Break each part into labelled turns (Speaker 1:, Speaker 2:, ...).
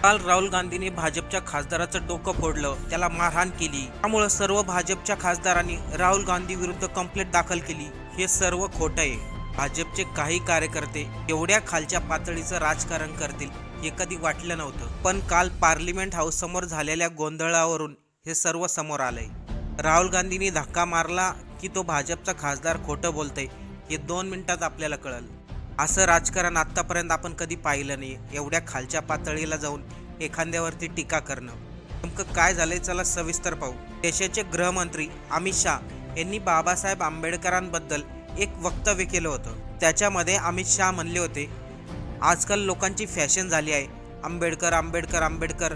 Speaker 1: काल राहुल गांधींनी भाजपच्या खासदाराचं डोकं फोडलं, त्याला मारहाण केली। त्यामुळे सर्व भाजपच्या खासदारांनी राहुल गांधी विरुद्ध कंप्लेंट दाखल केली। हे सर्व खोटं आहे। भाजपचे काही कार्यकर्ते एवढ्या खालच्या पातळीचं राजकारण करतील हे कधी वाटलं नव्हतं, पण काल पार्लिमेंट हाऊस समोर झालेल्या गोंधळावरून हे सर्व समोर आलंय। राहुल गांधींनी धक्का मारला की तो भाजपचा खासदार खोटं बोलतोय हे 2 मिनिटात आपल्याला कळलं। असं राजकारण आतापर्यंत आपण कधी पाहिलं नाही। एवढ्या खालच्या पातळीला जाऊन एखाद्यावरती टीका करणं नेमकं काय झालंय चला सविस्तर पाहू। देशाचे गृहमंत्री अमित शाह यांनी बाबासाहेब आंबेडकरांबद्दल एक वक्तव्य केलं होतं। त्याच्यामध्ये अमित शाह म्हणले होते, आजकाल लोकांची फॅशन झाली आहे, आंबेडकर आंबेडकर आंबेडकर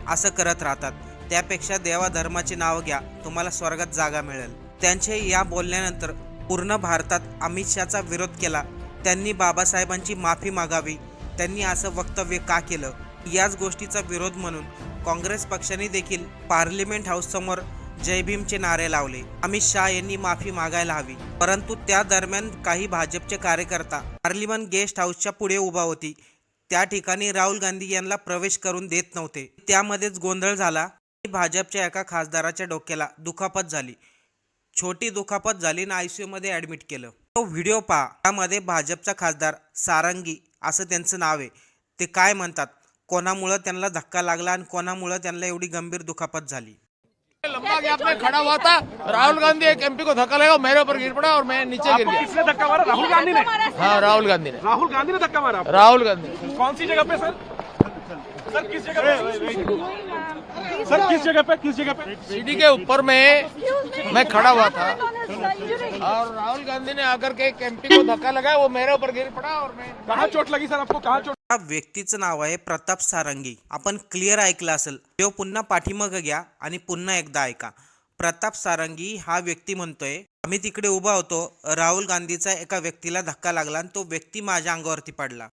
Speaker 1: असं करत राहतात, त्यापेक्षा देवा धर्माचे नाव घ्या, तुम्हाला स्वर्गात जागा मिळेल। त्यांचे या बोलण्यानंतर पूर्ण भारतात अमित शहाचा विरोध केला। त्यांनी बाबासाहेबांची माफी मागावी, त्यांनी असं वक्तव्य का केलं याच गोष्टीचा विरोध म्हणून काँग्रेस पक्षाने देखील पार्लिमेंट हाऊस समोर जय भीमचे नारे लावले। अमित शाह यांनी माफी मागायला हवी, परंतु त्या दरम्यान काही भाजपचे कार्यकर्ता पार्लिमेंट गेस्ट हाऊसच्या पुढे उभा होती। त्या ठिकाणी राहुल गांधी यांना प्रवेश करून देत नव्हते। त्यामध्येच गोंधळ झाला। भाजपच्या एका खासदाराच्या डोक्याला दुखापत झाली, छोटी दुखापत झाली आणि आयसीयू मध्ये ऍडमिट केलं। तो व्हिडिओ पहा। त्यामध्ये भाजपचा खासदार सारंगी असं त्यांचं नाव आहे, ते काय म्हणतात, कोणामुळे त्यांना धक्का लागला आणि कोणामुळे त्यांना एवढी गंभीर दुखापत झाली।
Speaker 2: लंबा गैप में खड़ा हुआ था, राहुल गांधी एक एमपी को धक्का लगा, मेरे ऊपर गिर पड़ा और मैं नीचे गिर गया।
Speaker 3: किसने धक्का मारा? राहुल गांधी ने?
Speaker 2: हाँ, राहुल गांधी ने।
Speaker 3: राहुल गांधी ने धक्का मारा आपको?
Speaker 2: राहुल गांधी।
Speaker 3: कौन सी जगह पे सर? सर किस जगह पे? सर किस जगह पे? किस जगह पे?
Speaker 2: सीढ़ी के ऊपर में मैं खड़ा हुआ था और राहुल गांधी ने आकर के एक एमपी को धक्का लगाया, वो मेरे ऊपर गिर पड़ा और मैं।
Speaker 3: कहाँ चोट लगी सर आपको? कहाँ चोट?
Speaker 1: या व्यक्तीचं नाव आहे प्रताप सारंगी। आपण क्लिअर ऐकलं असेल, तो पुन्हा पाठीमागे घ्या आणि पुन्हा एकदा ऐका। प्रताप सारंगी हा व्यक्ती म्हणतोय, आम्ही तिकडे उभा होतो, राहुल गांधीचा एका व्यक्तीला धक्का लागला आणि तो व्यक्ती माझ्या अंगावरती पडला।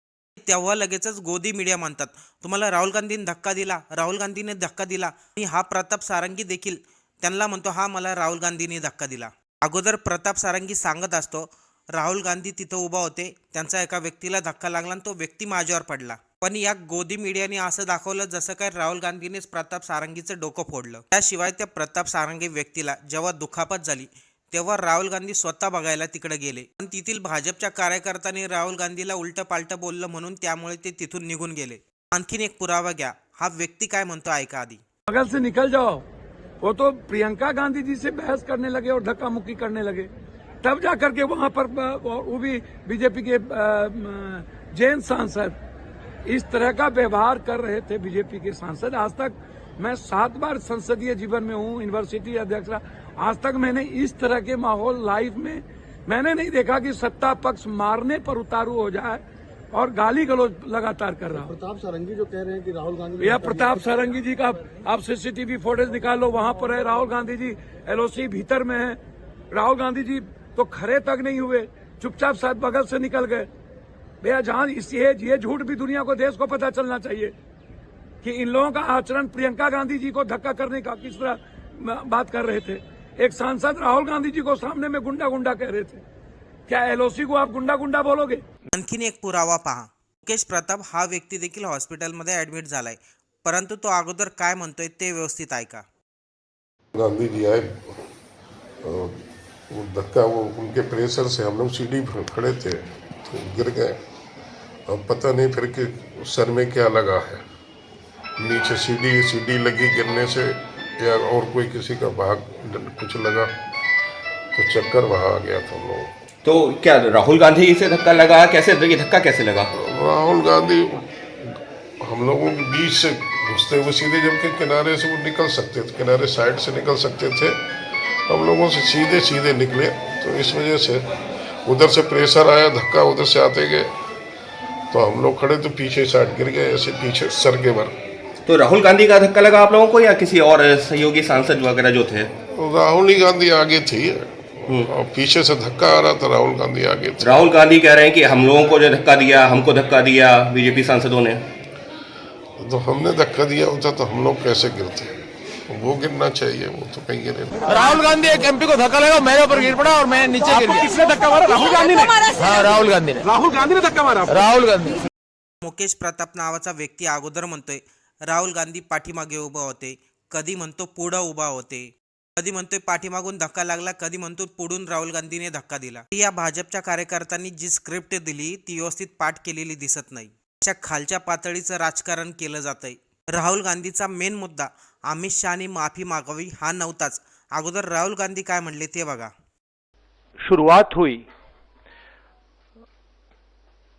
Speaker 1: तेव्हा लगेचच गोदी मीडिया म्हणतात, तुम्हाला राहुल गांधीने धक्का दिला, राहुल गांधीने धक्का दिला। आणि हा प्रताप सारंगी देखील त्यांना म्हणतो, हा मला राहुल गांधीने धक्का दिला। अगोदर प्रताप सारंगी सांगत असतो, राहुल गांधी तिथं उभा होते, त्यांचा एका व्यक्तीला धक्का लागला आणि तो व्यक्ती माझ्यावर पडला। पण या गोदी मीडियाने असं दाखवलं जसं काय राहुल गांधीनेच प्रताप सारंगीचं डोकं फोडलं। त्याशिवाय त्या प्रताप सारंगी व्यक्तीला जेव्हा दुखापत झाली तेव्हा राहुल गांधी स्वतः बघायला तिकडे गेले, पण तेथील भाजपच्या कार्यकर्त्यांनी राहुल गांधीला उलट पालट बोललं म्हणून त्यामुळे ते तिथून निघून गेले। आणखीन एक पुरावा घ्या, हा व्यक्ती काय म्हणतो ऐका आधी।
Speaker 4: बगल से निकल जाओ, वो तो प्रियंका गांधी जी से बहस करने लगे और धक्का मुक्की करने लगे, तब जाकर के वहां पर वो भी बीजेपी के जैन सांसद इस तरह का व्यवहार कर रहे थे। बीजेपी के सांसद, आज तक मैं 7 बार संसदीय जीवन में हूँ, यूनिवर्सिटी अध्यक्ष, आज तक मैंने इस तरह के माहौल लाइफ में मैंने नहीं देखा कि सत्ता पक्ष मारने पर उतारू हो जाए और गाली गलौज लगातार कर रहा।
Speaker 5: प्रताप सारंगी जो कह रहे हैं कि राहुल गांधी,
Speaker 4: यह प्रताप सारंगी जी का आप सीसीटीवी फुटेज निकालो, वहां पर है राहुल गांधी जी, एलओसी भीतर में है। राहुल गांधी जी तो खड़े तक नहीं हुए, चुपचाप साथ बगल से निकल गए। भैया जहां ये झूठ भी दुनिया को, देश को पता चलना चाहिए कि इन लोगों का आचरण प्रियंका गांधी जी को धक्का करने का किस तरह बात कर रहे थे। एक सांसद राहुल गांधी जी को सामने में गुंडा गुंडा कह रहे थे, क्या एलओसी को आप गुंडा गुंडा बोलोगे?
Speaker 1: आणखीन एक पुरावा पहा। मुकेश प्रताप हा व्यक्ती देखील हॉस्पिटलमध्ये ऍडमिट झालाय, परंतु तो अगोदर काय म्हणतोय ते व्यवस्थित ऐका।
Speaker 6: गांधी जी आए, वो धक्का, वो उनके प्रेशर से हम लोग सीढ़ी पर खड़े थे तो गिर गए। अब पता नहीं फिर कि सर में क्या लगा है, नीचे सीढ़ी लगी गिरने से या और कोई किसी का भाग कुछ लगा तो चक्कर वहाँ आ गया था हम लोग।
Speaker 7: तो क्या राहुल गांधी से धक्का लगा? कैसे ये धक्का कैसे लगा?
Speaker 6: राहुल गांधी हम लोगों के बीच से घुसते हुए सीधे, जबकि किनारे से वो निकल सकते थे, किनारे साइड से निकल सकते थे, हम लोगों से सीधे निकले, तो इस वजह से उधर से प्रेशर आया, धक्का उधर से आते गए, तो हम लोग खड़े तो पीछे साइड गिर गए, ऐसे पीछे सर के भर।
Speaker 7: तो राहुल गांधी का धक्का लगा आप लोगों को या किसी और सहयोगी सांसद वगैरह जो थे?
Speaker 6: राहुल ही गांधी आगे थी और पीछे से धक्का आ रहा था, राहुल गांधी आगे थे।
Speaker 7: राहुल गांधी कह रहे हैं कि हम लोगों को जो धक्का दिया, हमको धक्का दिया बीजेपी सांसदों ने।
Speaker 6: तो हमने धक्का दिया होता तो हम लोग कैसे गिरते? वो गिरना चाहिए, वो तो कहीं गिरे।
Speaker 2: राहुल गांधी एक एमपी को धक्का लगा, मेरे ऊपर गिर पड़ा और मैं नीचे गिर गया।
Speaker 3: किसने धक्का मारा? राहुल गांधी ने?
Speaker 2: हाँ, राहुल गांधी ने।
Speaker 3: राहुल गांधी ने धक्का मारा आपको?
Speaker 2: राहुल गांधी।
Speaker 1: मुकेश प्रताप नावाचा व्यक्ती अगोदर म्हणतोय, राहुल गांधी पाठीमागे उभा होते, कधी म्हणतो पुढं उभा होते, कधी म्हणतोय पाठीमागून धक्का लागला, कधी म्हणतो पुढून राहुल गांधीने धक्का दिला. या भाजपच्या कार्यकर्त्यांनी जी स्क्रिप्ट दिली ती व्यवस्थित पाठ केलेली दिसत नाही. अशा खालच्या पातळीचं राजकारण केलं जातंय. राहुल गांधीचा मेन मुद्दा अमित शहानी माफी मागावी हा नव्हताच. अगोदर राहुल गांधी काय म्हणले ते बघा.
Speaker 8: शुरुआत हुई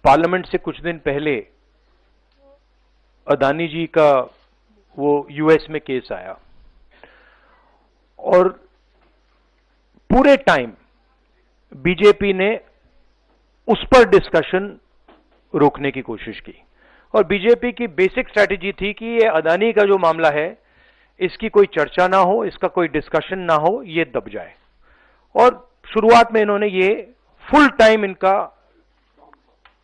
Speaker 8: पार्लियामेंट से कुछ दिन पहले अदानी जी का वो यूएस में केस आया और पूरे टाइम बीजेपी ने उस पर डिस्कशन रोकने की कोशिश की और बीजेपी की बेसिक स्ट्रैटेजी थी कि ये अदानी का जो मामला है इसकी कोई चर्चा ना हो, इसका कोई डिस्कशन ना हो, ये दब जाए. और शुरुआत में इन्होंने ये फुल टाइम इनका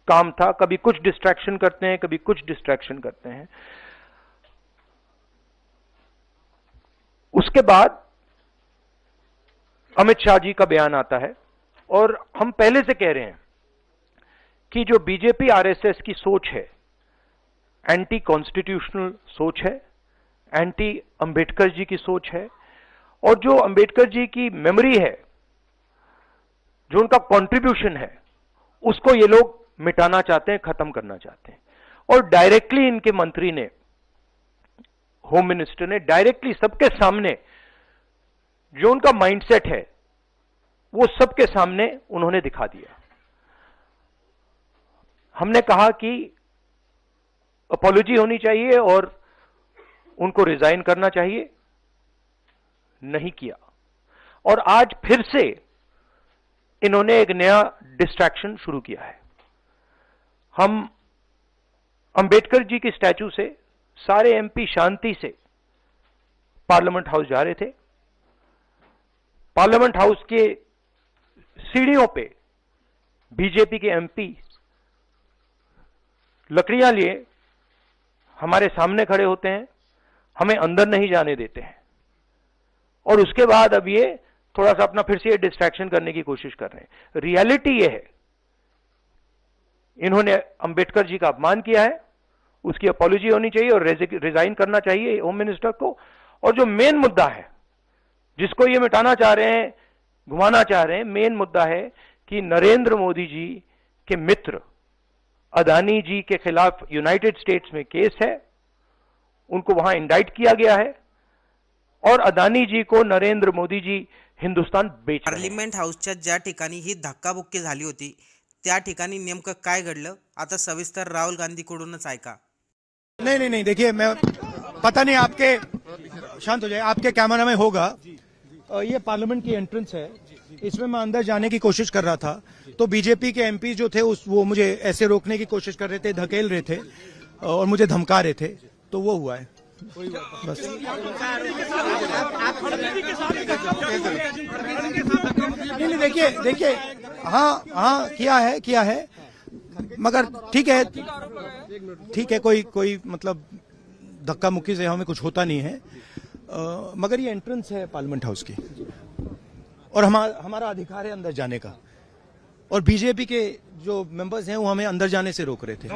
Speaker 8: काम था. कभी कुछ डिस्ट्रैक्शन करते हैं, कभी कुछ डिस्ट्रैक्शन करते हैं. उसके बाद अमित शाह जी का बयान आता है और हम पहले से कह रहे हैं कि जो बीजेपी आरएसएस की सोच है एंटी कॉन्स्टिट्यूशनल सोच है, एंटी अंबेडकर जी की सोच है और जो अंबेडकर जी की मेमोरी है, जो उनका कंट्रीब्यूशन है, उसको ये लोग मिटाना चाहते हैं, खत्म करना चाहते हैं. और डायरेक्टली इनके मंत्री ने, होम मिनिस्टर ने डायरेक्टली सबके सामने जो उनका माइंडसेट है वो सबके सामने उन्होंने दिखा दिया. हमने कहा कि अपॉलॉजी होनी चाहिए और उनको रिजाइन करना चाहिए, नहीं किया. और आज फिर से इन्होंने एक नया डिस्ट्रैक्शन शुरू किया है. हम अंबेडकर जी की स्टैचू से सारे एमपी शांति से पार्लियामेंट हाउस जा रहे थे. पार्लियामेंट हाउस के सीढ़ियों पे बीजेपी के एमपी लकड़ियां लिए हमारे सामने खड़े होते हैं, हमें अंदर नहीं जाने देते हैं. और उसके बाद अब ये थोड़ा सा अपना फिर से डिस्ट्रैक्शन करने की कोशिश कर रहे हैं. रियलिटी ये है, इन्होंने अंबेडकर जी का अपमान किया है, उसकी अपॉलॉजी होनी चाहिए और रिजाइन करना चाहिए होम मिनिस्टर को. और जो मेन मुद्दा है जिसको ये मिटाना चाह रहे हैं, घुमाना चाह रहे हैं, मेन मुद्दा है कि नरेंद्र मोदी जी के मित्र अदानी जी के खिलाफ यूनाइटेड स्टेट्स में केस है, उनको वहां इंडाइट किया गया है और अदानी जी को नरेंद्र मोदी जी हिंदुस्तान बेच रहे हैं.
Speaker 1: पार्लिमेंट हाऊसच्या ज्या ठिकाणी ही धक्काबुक्की झाली होती त्या ठिकाणी नेमकं काय घडलं आता सविस्तर राहुल गांधी कडूनच ऐका.
Speaker 5: नहीं, देखिए मैं पता नहीं आपके, शांत हो जाए, आपके कैमरा में होगा. ये पार्लियामेंट की एंट्रेंस है, इसमें मैं अंदर जाने की कोशिश कर रहा था तो बीजेपी के एमपी जो थे वो मुझे ऐसे रोकने की कोशिश कर रहे थे, धकेल रहे थे और मुझे धमका रहे थे, तो वो हुआ है बस. नहीं, देखिए हाँ किया है मगर ठीक है कोई मतलब धक्का मुक्की से हमें कुछ होता नहीं है. मगर ये एंट्रेंस है पार्लियामेंट हाउस की और हमारा अधिकार है अंदर जाने का और बीजेपी के जो मेंबर्स हैं वो हमें अंदर जाने से रोक रहे थे.